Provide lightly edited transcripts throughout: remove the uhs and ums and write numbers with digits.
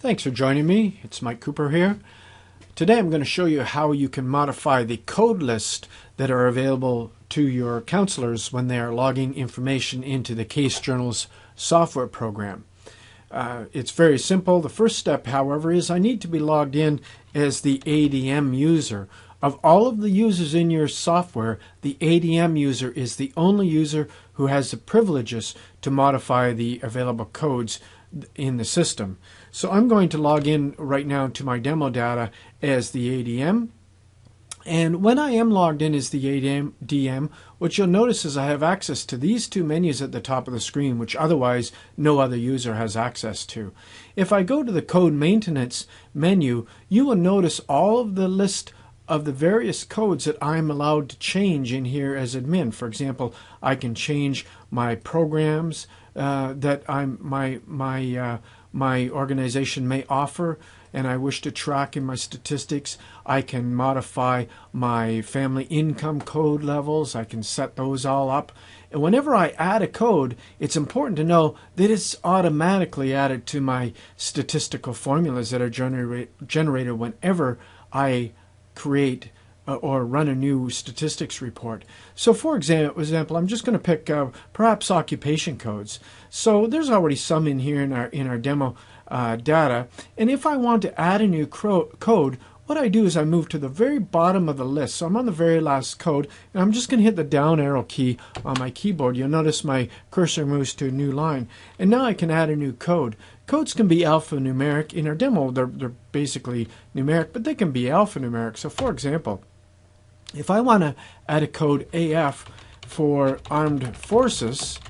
Thanks for joining me. It's Mike Cooper here. Today I'm going to show you how you can modify the code list that are available to your counselors when they are logging information into the Case Journals software program. It's very simple. The first step, however, is I need to be logged in as the ADM user. Of all of the users in your software, the ADM user is the only user who has the privileges to modify the available codes in the system. So I'm going to log in right now to my demo data as the ADM. And when I am logged in as the ADM, what you'll notice is I have access to these two menus at the top of the screen, which otherwise no other user has access to. If I go to the Code Maintenance menu, you will notice all of the list of the various codes that I'm allowed to change in here as admin. For example, I can change my programs that my organization may offer and I wish to track in my statistics. I can modify my family income code levels. I can set those all up. And whenever I add a code, it's important to know that it's automatically added to my statistical formulas that are generated whenever I create or run a new statistics report. So for example, I'm just going to pick perhaps occupation codes. So there's already some in here in our demo data. And if I want to add a new code, what I do is I move to the very bottom of the list. So I'm on the very last code, and I'm just going to hit the down arrow key on my keyboard. You'll notice my cursor moves to a new line. And now I can add a new code. Codes can be alphanumeric. In our demo, they're basically numeric, but they can be alphanumeric. So for example, if I want to add a code AF for armed forces,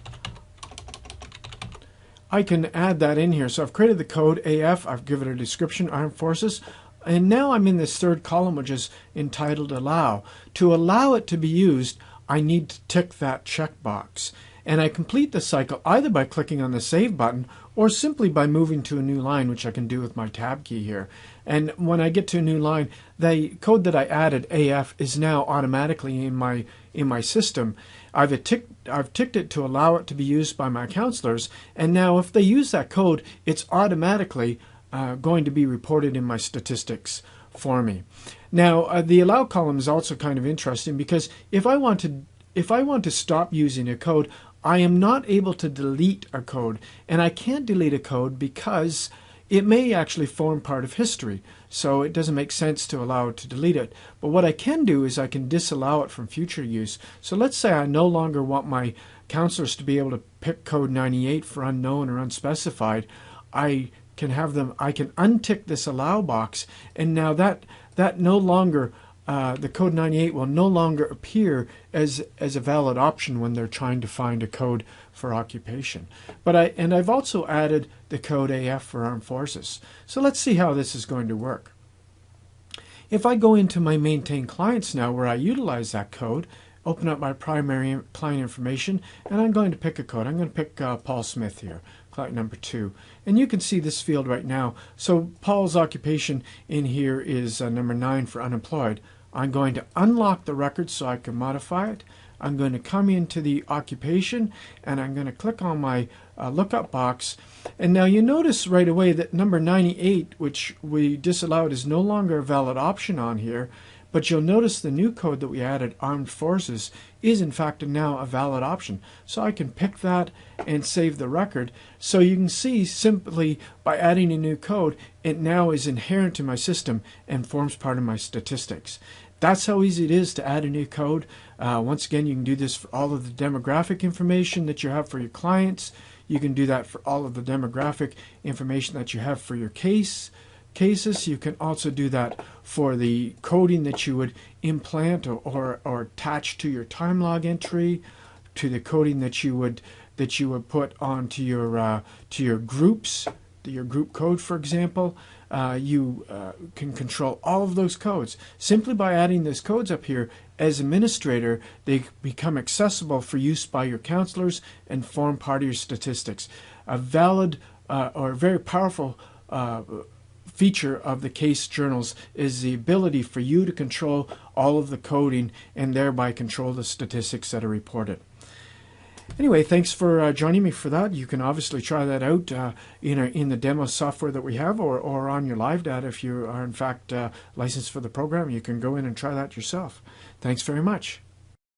I can add that in here. So I've created the code AF, I've given it a description, armed forces, and now I'm in this third column, which is entitled allow. To allow it to be used, I need to tick that checkbox. And I complete the cycle either by clicking on the Save button or simply by moving to a new line, which I can do with my Tab key here. And when I get to a new line, the code that I added, AF, is now automatically in my system. I've ticked it to allow it to be used by my counselors, and now if they use that code, it's automatically going to be reported in my statistics for me. Now, the allow column is also kind of interesting because if I want to stop using a code, I am not able to delete a code, and I can't delete a code because it may actually form part of history, so it doesn't make sense to allow it to delete it. But what I can do is I can disallow it from future use. So let's say I no longer want my counselors to be able to pick code 98 for unknown or unspecified. I can untick this allow box, and now that no longer the code 98 will no longer appear as a valid option when they're trying to find a code for occupation. I've also added the code AF for armed forces. So let's see how this is going to work. If I go into my maintain clients now where I utilize that code, open up my primary client information, and I'm going to pick a code. I'm going to pick Paul Smith here, client number 2. And you can see this field right now. So Paul's occupation in here is number 9 for unemployed. I'm going to unlock the record so I can modify it. I'm going to come into the occupation and I'm going to click on my lookup box. And now you notice right away that number 98, which we disallowed, is no longer a valid option on here. But you'll notice the new code that we added, armed forces, is in fact now a valid option. So I can pick that and save the record. So you can see simply by adding a new code, it now is inherent in my system and forms part of my statistics. That's how easy it is to add a new code. Once again, you can do this for all of the demographic information that you have for your clients. You can do that for all of the demographic information that you have for your cases. You can also do that for the coding that you would implant or attach to your time log entry, to the coding that you would put onto your groups, your group code, for example. You can control all of those codes. Simply by adding those codes up here, as administrator, they become accessible for use by your counselors and form part of your statistics. A valid or very powerful feature of the Case Journals is the ability for you to control all of the coding and thereby control the statistics that are reported. Anyway, thanks for joining me for that. You can obviously try that out in the demo software that we have, or on your live data if you are in fact licensed for the program. You can go in and try that yourself. Thanks very much.